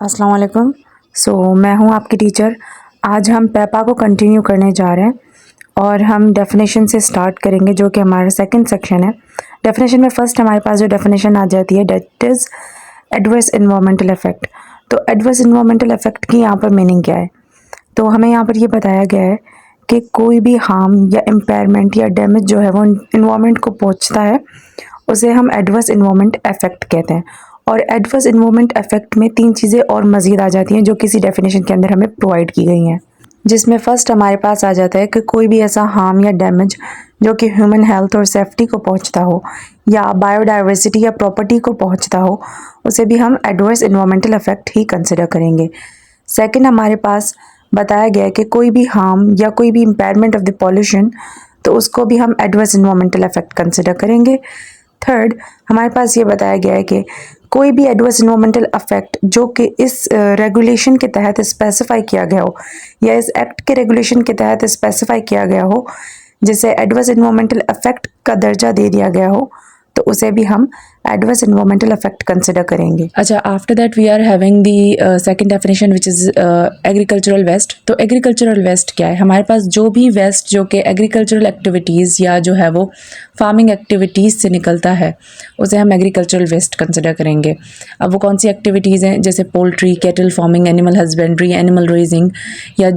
अस्सलाम वालेकुम। मैं हूँ आपकी टीचर। आज हम पेपा को कंटिन्यू करने जा रहे हैं और हम डेफिनेशन से स्टार्ट करेंगे, जो कि हमारा सेकंड सेक्शन है। डेफिनेशन में फ़र्स्ट हमारे पास जो डेफिनेशन आ जाती है, that is adverse environmental effect. तो एडवर्स इन्वायरमेंटल इफ़ेक्ट की यहाँ पर मीनिंग क्या है? तो हमें यहाँ पर ये बताया गया है कि कोई भी हार्म या इम्पेयरमेंट या डैमेज जो है वो इन्वायरमेंट को पहुँचता है, उसे हम एडवर्स इन्वायरमेंट इफ़ेक्ट कहते हैं। और एडवर्स इन्वायरमेंट इफ़ेक्ट में 3 चीज़ें और मज़ीद आ जाती हैं, जो किसी डेफिनेशन के अंदर हमें प्रोवाइड की गई हैं, जिसमें फ़र्स्ट हमारे पास आ जाता है कि कोई भी ऐसा हार्म या डैमेज जो कि ह्यूमन हेल्थ और सेफ्टी को पहुंचता हो या बायोडाइवर्सिटी या प्रॉपर्टी को पहुंचता हो, उसे भी हम एडवर्स इन्वायरमेंटल इफ़ेक्ट ही कंसिडर करेंगे। सेकंड हमारे पास बताया गया है कि कोई भी हार्म या कोई भी इम्पेयरमेंट ऑफ द पॉल्यूशन, तो उसको भी हम एडवर्स इन्वायरमेंटल इफ़ेक्ट कंसिडर करेंगे। थर्ड हमारे पास ये बताया गया है कि कोई भी एडवर्स इन्वायरमेंटल इफेक्ट जो कि इस रेगुलेशन के तहत स्पेसिफाई किया गया हो या इस एक्ट के रेगुलेशन के तहत स्पेसिफाई किया गया हो, जिसे एडवर्स इन्वायरमेंटल इफेक्ट का दर्जा दे दिया गया हो, तो उसे भी हम एडवर्स इन्वायरमेंटल इफेक्ट कंसिडर करेंगे। अच्छा, after that we are having the second definition which is agricultural waste. तो एग्रीकल्चरल वेस्ट क्या है? हमारे पास जो भी वेस्ट जो कि एग्रीकल्चरल एक्टिविटीज़ या जो है वो फार्मिंग एक्टिविटीज़ से निकलता है, उसे हम एग्रीकल्चरल वेस्ट कंसिडर करेंगे। अब वो कौन सी एक्टिविटीज़ हैं? जैसे poultry, cattle farming, animal husbandry, animal raising, या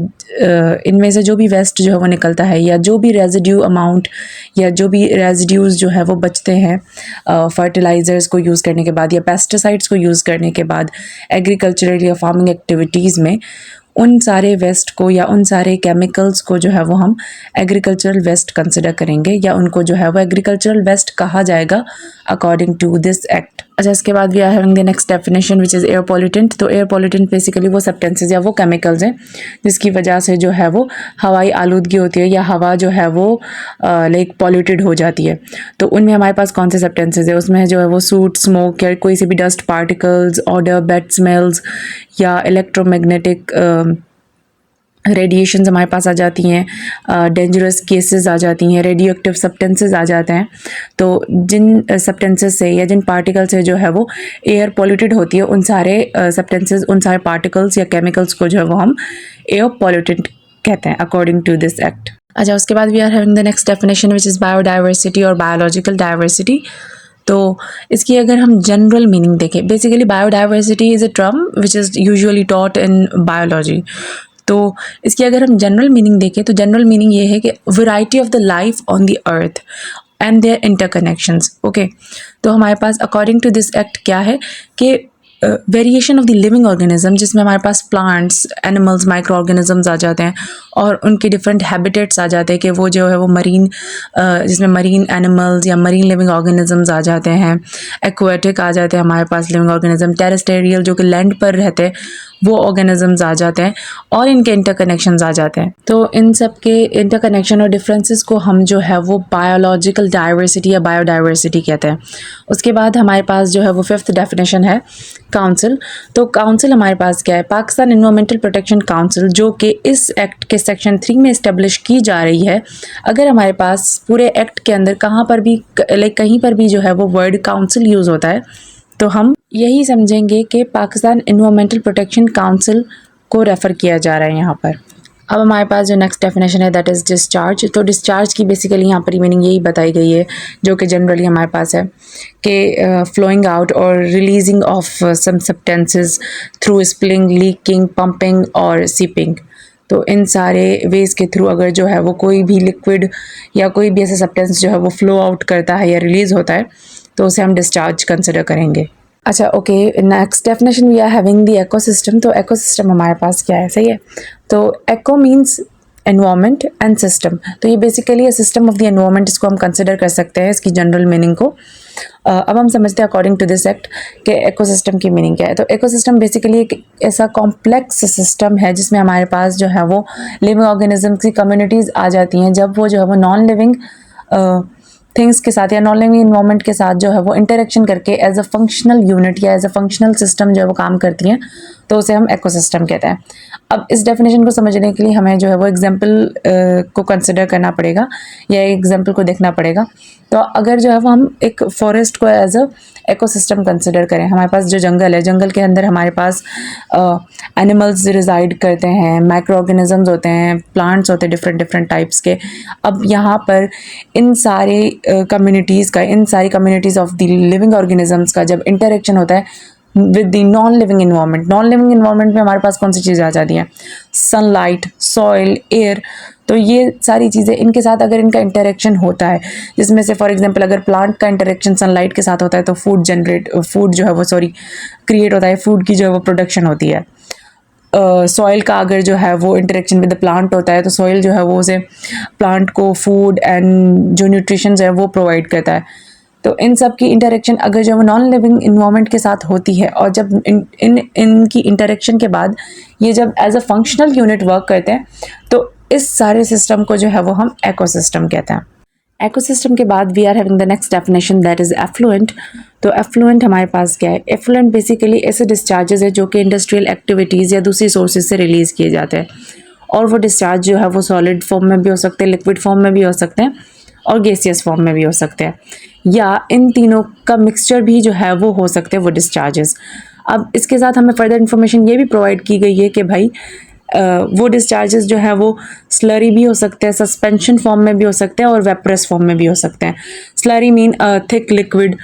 इनमें से जो भी वेस्ट जो है वो निकलता है, या जो भी रेजिड्यू अमाउंट या जो भी रेजिड्यूज़ जो है वो बचते हैं फर्टिलाइज़र्स को यूज़ करने के बाद या पेस्टिसाइड्स को यूज़ करने के बाद एग्रीकल्चरल या फार्मिंग एक्टिविटीज़ में, उन सारे वेस्ट को या उन सारे केमिकल्स को जो है वो हम एग्रीकल्चरल वेस्ट कंसिडर करेंगे, या उनको जो है वो एग्रीकल्चरल वेस्ट कहा जाएगा अकॉर्डिंग टू दिस एक्ट। अच्छा, इसके बाद we are having the next definition which is air pollutant. तो एयर पॉल्यूटेंट बेसिकली वो सब्सटेंसेस या वो केमिकल्स हैं जिसकी वजह से जो है वो हवाई आलूदगी होती है या हवा जो है वो लाइक पॉल्यूटेड हो जाती है। तो उनमें हमारे पास कौन से सब्सटेंसेस है? उसमें जो है वो सूट, स्मोक या कोई सी भी dust particles, order, bad smells या इलेक्ट्रोमैग्नेटिक रेडिएशंस हमारे पास आ जाती हैं, डेंजरस केसेस आ जाती हैं, रेडियो एक्टिव सब्सटेंसेस आ जाते हैं। तो जिन सब्सटेंसेस से या जिन पार्टिकल से जो है वो एयर पॉल्यूटेड होती है, उन सारे सब्सटेंसेस, उन सारे पार्टिकल्स या केमिकल्स को जो है वो हम एयर पॉल्यूटेंट कहते हैं अकॉर्डिंग टू दिस एक्ट। अच्छा, उसके बाद we are having the next definition which is biodiversity और बायोलॉजिकल डाइवर्सिटी। तो इसकी अगर हम जनरल मीनिंग देखें, basically biodiversity is a term which is usually taught in biology. तो इसकी अगर हम जनरल मीनिंग देखें तो जनरल मीनिंग ये है कि variety of the life on the earth and their interconnections. Okay, तो हमारे पास अकॉर्डिंग टू दिस एक्ट क्या है कि variation of the living organism, जिसमें हमारे पास प्लांट्स, एनिमल्स, माइक्रो ऑर्गेनिजम्स आ जाते हैं और उनके डिफरेंट हैबिटेट्स आ जाते हैं कि वो जो है वो मरीन, जिसमें मरीन एनिमल्स या मरीन लिविंग ऑर्गेनिजम्स आ जाते हैं, एक्वेटिक आ जाते हैं हमारे पास लिविंग ऑर्गेनिज्म, टेरेस्टेरियल जो कि लैंड पर रहते हैं वो ऑर्गेनिजम्स आ जाते हैं, और इनके इंटरकनेक्शंस आ जाते हैं। तो इन सब के इंटरकनेक्शन और डिफरेंसेस को हम जो है वो बायोलॉजिकल डाइवर्सिटी या बायोडाइवर्सिटी कहते हैं। उसके बाद हमारे पास जो है वो फिफ्थ डेफिनेशन है काउंसिल। तो काउंसिल हमारे पास क्या है? पाकिस्तान एनवायरमेंटल प्रोटेक्शन काउंसिल, जो कि इस एक्ट के सेक्शन 3 में इस्टेब्लिश की जा रही है। अगर हमारे पास पूरे एक्ट के अंदर कहाँ पर भी कहीं पर भी जो है वो वर्ड काउंसिल यूज़ होता है, तो हम यही समझेंगे कि पाकिस्तान एनवायरमेंटल प्रोटेक्शन काउंसिल को रेफ़र किया जा रहा है यहाँ पर। अब हमारे पास जो नेक्स्ट डेफिनेशन है दैट इज़ डिस्चार्ज। तो डिस्चार्ज की बेसिकली यहाँ पर मीनिंग यही बताई गई है जो कि जनरली हमारे पास है कि फ्लोइंग आउट और releasing of some substances through spilling, leaking, pumping और सीपिंग। तो इन सारे वेज के थ्रू अगर जो है वो कोई भी लिक्विड या कोई भी ऐसा सब्सटेंस जो है वो फ्लो आउट करता है या रिलीज़ होता है, तो उसे हम डिस्चार्ज कंसिडर करेंगे। अच्छा, okay, next definition we are having the ecosystem. तो इकोसिस्टम हमारे पास क्या है? सही है, तो eco means environment and system. तो ये basically a system of the environment, इसको हम कंसिडर कर सकते हैं इसकी जनरल मीनिंग को। अब हम समझते हैं अकॉर्डिंग टू दिस एक्ट कि इकोसिस्टम की मीनिंग क्या है। तो इकोसिस्टम बेसिकली एक ऐसा कॉम्प्लेक्स सिस्टम है जिसमें हमारे पास जो है वो लिविंग ऑर्गेनिज्म की कम्युनिटीज़ आ जाती हैं। जब वो जो है वो नॉन लिविंग थिंग्स के साथ या नॉन लिविंग इन्वायरमेंट के साथ जो है वो इंटरेक्शन करके एज अ फंक्शनल यूनिट या एज अ फंक्शनल सिस्टम जो है वो काम करती हैं, तो उसे हम इकोसिस्टम कहते हैं। अब इस डेफिनेशन को समझने के लिए हमें जो है वो एग्जाम्पल को कंसिडर करना पड़ेगा या एग्जाम्पल को देखना पड़ेगा। तो अगर जो है वो हम एक फॉरेस्ट को एज अ इकोसिस्टम कंसिडर करें, हमारे पास जो जंगल है, जंगल के अंदर हमारे पास एनिमल्स रिजाइड करते हैं, माइक्रो ऑर्गेनिजम्स होते हैं, प्लांट्स होते हैं डिफरेंट डिफरेंट टाइप्स के। अब यहाँ पर इन सारे कम्युनिटीज़ का, इन सारी communities of the living organisms का जब इंटरेक्शन होता है with the non living environment, non living environment में हमारे पास कौन सी चीज़ें आ जाती हैं? Sunlight, soil, air. तो ये सारी चीज़ें, इनके साथ अगर इनका इंटरेक्शन होता है, जिसमें से फॉर एग्जांपल अगर प्लांट का इंटरेक्शन सनलाइट के साथ होता है तो फूड जो है वो क्रिएट होता है, फूड की जो है वो प्रोडक्शन होती है। सॉइल का अगर जो है वो इंटरेक्शन विद द प्लांट होता है तो सॉइल जो है वो उसे प्लांट को फूड एंड जो न्यूट्रिशन है वो प्रोवाइड करता है। तो इन सब की इंटरेक्शन अगर जो वो नॉन लिविंग इन्वायरमेंट के साथ होती है और जब इनकी इंटरेक्शन के बाद ये जब as a functional unit work करते हैं तो इस सारे सिस्टम को जो है वो हम इकोसिस्टम कहते हैं। इकोसिस्टम के बाद we are having the next definition that is effluent. तो एफ्लुएंट हमारे पास क्या है? एफ्लुएंट बेसिकली ऐसे डिस्चार्जेस है जो कि इंडस्ट्रियल एक्टिविटीज़ या दूसरी सोर्सेज से रिलीज़ किए जाते हैं, और वो डिस्चार्ज जो है वो सॉलिड फॉर्म में भी हो सकते हैं, लिक्विड फॉर्म में भी हो सकते हैं और गैसियस फॉर्म में भी हो सकते हैं, या इन तीनों का मिक्सचर भी जो है वो हो सकते हैं वो डिस्चार्जेस। अब इसके साथ हमें फर्दर इन्फॉर्मेशन ये भी प्रोवाइड की गई है कि भाई वो डिस्चार्जेस जो है वो स्लरी भी हो सकते हैं, सस्पेंशन फॉर्म में भी हो सकते हैं और वेपरस फॉर्म में भी हो सकते हैं। Slurry mean thick liquid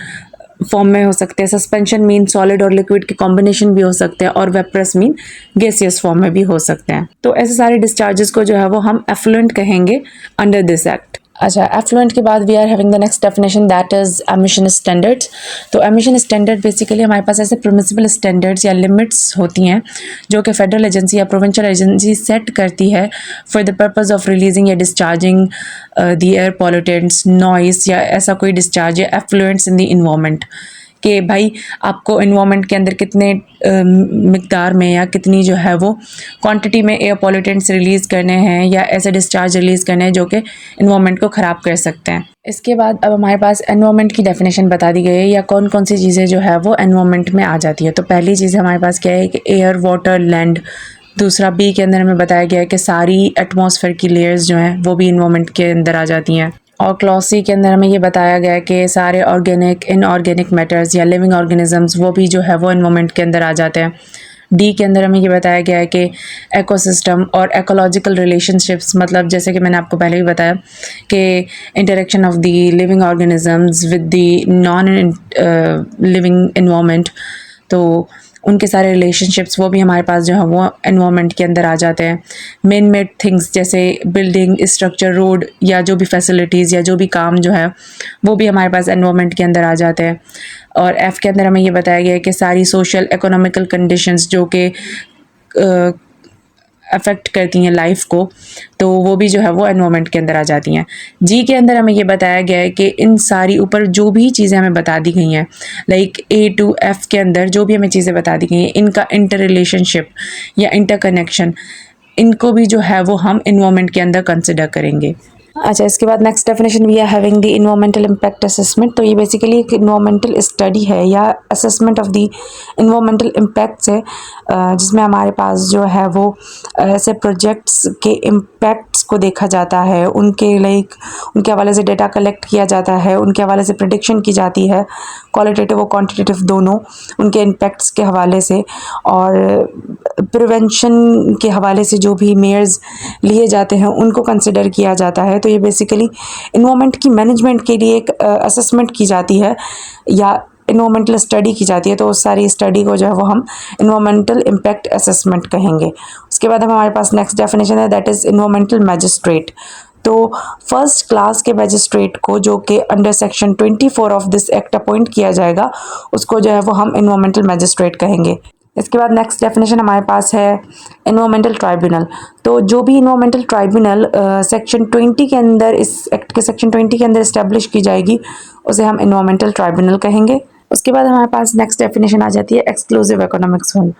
form में हो सकते हैं, सस्पेंशन मीन सॉलिड और लिक्विड के कॉम्बिनेशन भी हो सकते हैं, और वेपरस मीन गैसियस फॉर्म में भी हो सकते हैं। तो ऐसे सारे डिस्चार्जेस को जो है वो हम एफ्लुएंट कहेंगे अंडर दिस एक्ट। अच्छा, एफ्लुएंट के बाद we are having the next definition that is emission standards. तो एमिशन स्टैंडर्ड बेसिकली हमारे पास ऐसे परमिसिबल स्टैंडर्ड्स या लिमिट्स होती हैं जो कि फेडरल एजेंसी या प्रोविंशियल एजेंसी सेट करती है for the purpose of releasing या discharging the air pollutants, noise या ऐसा कोई डिस्चार्ज या एफ्लुएंट्स इन द इन्वायरमेंट, कि भाई आपको इन्वायरमेंट के अंदर कितने मिकदार में या कितनी जो है वो क्वांटिटी में एयर पॉल्यूटेंट्स रिलीज़ करने हैं या ऐसे डिस्चार्ज रिलीज़ करने हैं जो कि इन्वायरमेंट को ख़राब कर सकते हैं। इसके बाद अब हमारे पास एनवायरमेंट की डेफिनेशन बता दी गई है या कौन कौन सी चीज़ें जो है वो एनवायरमेंट में आ जाती है। तो पहली चीज़ हमारे पास क्या है कि एयर, वाटर, लैंड। दूसरा बी के अंदर हमें बताया गया है कि सारी एटमॉस्फेयर की लेयर्स जो हैं वो भी इन्वायरमेंट के अंदर आ जाती हैं। और क्लॉज सी के अंदर हमें ये बताया गया है कि सारे ऑर्गेनिक, इनऑर्गेनिक मैटर्स या लिविंग ऑर्गेनिजम्स वो भी जो है वो इन्वायरमेंट के अंदर आ जाते हैं। डी के अंदर हमें ये बताया गया है कि इकोसिस्टम और इकोलॉजिकल रिलेशनशिप्स, मतलब जैसे कि मैंने आपको पहले भी बताया कि interaction of the living organisms with the non living environment, तो उनके सारे रिलेशनशिप्स वो भी हमारे पास जो है वो एनवायरनमेंट के अंदर आ जाते हैं। मेन मेड थिंग्स जैसे बिल्डिंग, स्ट्रक्चर, रोड या जो भी फैसिलिटीज़ या जो भी काम जो है वो भी हमारे पास एनवायरनमेंट के अंदर आ जाते हैं। और एफ़ के अंदर हमें ये बताया गया है कि सारी सोशल इकोनॉमिकल कंडीशंस जो कि अफेक्ट करती हैं लाइफ को, तो वो भी जो है वो एनवायरनमेंट के अंदर आ जाती हैं। जी के अंदर हमें ये बताया गया है कि इन सारी ऊपर जो भी चीज़ें हमें बता दी गई हैं, लाइक ए टू एफ के अंदर जो भी हमें चीज़ें बता दी गई हैं, इनका इंटर रिलेशनशिप या इंटर कनेक्शन, इनको भी जो है वो हम इन्वायरमेंट के अंदर कंसिडर करेंगे। अच्छा, इसके बाद next definition we are having the environmental impact assessment. तो ये बेसिकली एक इन्वायरमेंटल स्टडी है या assessment of the environmental impacts है, जिसमें हमारे पास जो है वो ऐसे प्रोजेक्ट्स के इम्पैक्ट्स को देखा जाता है, उनके हवाले से डेटा कलेक्ट किया जाता है, उनके हवाले से प्रेडिक्शन की जाती है, क्वालिटेटिव और क्वांटिटेटिव दोनों, उनके इम्पैक्ट्स के हवाले से, और प्रिवेंशन के हवाले से जो भी मेयर्स लिए जाते हैं उनको कंसिडर किया जाता है। तो ये बेसिकली इन्वायरमेंट की मैनेजमेंट के लिए एक असेसमेंट की जाती है या इन्वायरमेंटल स्टडी की जाती है। तो उस सारी स्टडी को जो है वो हम इन्वायरमेंटल इम्पैक्ट असेसमेंट कहेंगे। उसके बाद हमारे पास नेक्स्ट डेफिनेशन है दैट इज़ इन्वायरमेंटल मैजिस्ट्रेट। तो फर्स्ट क्लास के मैजिस्ट्रेट को जो कि under section 24 of this act appoint किया जाएगा, उसको जो है वो हम इन्वायरमेंटल मैजिस्ट्रेट कहेंगे। इसके बाद नेक्स्ट डेफिनेशन हमारे पास है इन्वायरमेंटल ट्राइब्यूनल। तो जो भी इन्वायरमेंटल ट्राइब्यूनल सेक्शन 20 के अंदर, इस एक्ट के सेक्शन 20 के अंदर इस्टेब्लिश की जाएगी, उसे हम इन्वायरमेंटल ट्राइब्यूनल कहेंगे। उसके बाद हमारे पास नेक्स्ट डेफिनेशन आ जाती है एक्सक्लूसिव इकोनॉमिक जोन।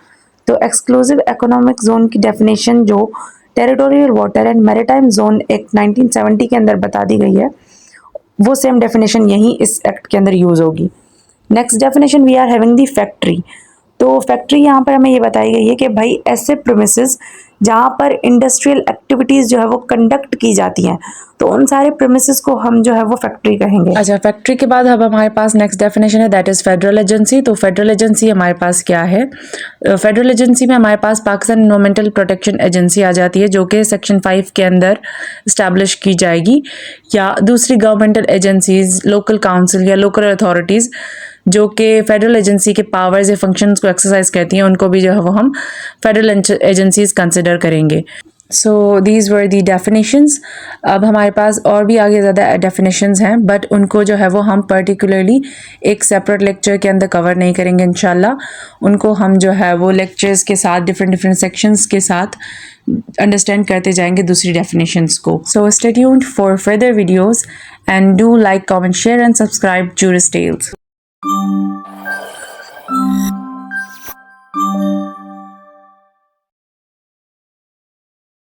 तो एक्सक्लूसिव इकोनॉमिक जोन की डेफिनेशन जो territorial water and maritime zone act 1970 के अंदर बता दी गई है, वो सेम डेफिनेशन यहीं इस एक्ट के अंदर यूज़ होगी। Next definition we are having the factory. तो फैक्ट्री यहाँ पर हमें ये बताई गई है कि भाई ऐसे प्रेमिसेस जहाँ पर इंडस्ट्रियल एक्टिविटीज़ जो है वो कंडक्ट की जाती हैं, तो उन सारे प्रेमिसेस को हम जो है वो फैक्ट्री कहेंगे। अच्छा, फैक्ट्री के बाद अब हमारे पास नेक्स्ट डेफिनेशन है, दैट इज़ फेडरल एजेंसी। तो फेडरल एजेंसी हमारे पास क्या है? फेडरल एजेंसी में हमारे पास पाकिस्तान एनवायरमेंटल प्रोटेक्शन एजेंसी आ जाती है, जो कि सेक्शन 5 के अंदर इस्टेब्लिश की जाएगी, या दूसरी गवर्नमेंटल एजेंसीज, लोकल काउंसिल या लोकल अथॉरिटीज़ जो कि फेडरल एजेंसी के पावर्स या फंक्शंस को एक्सरसाइज करती हैं, उनको भी जो है वो हम फेडरल एजेंसीज कंसिडर करेंगे। So these were the definitions. अब हमारे पास और भी आगे ज़्यादा डेफिनेशंस हैं, बट उनको जो है वो हम पर्टिकुलरली एक सेपरेट लेक्चर के अंदर कवर नहीं करेंगे इंशाल्लाह। उनको हम जो है वो लेक्चर्स के साथ डिफरेंट सेक्शंस के साथ अंडरस्टैंड करते जाएंगे दूसरी डेफिनेशंस को। So stay tuned for further videos and do like, comment, share and subscribe Juris tales.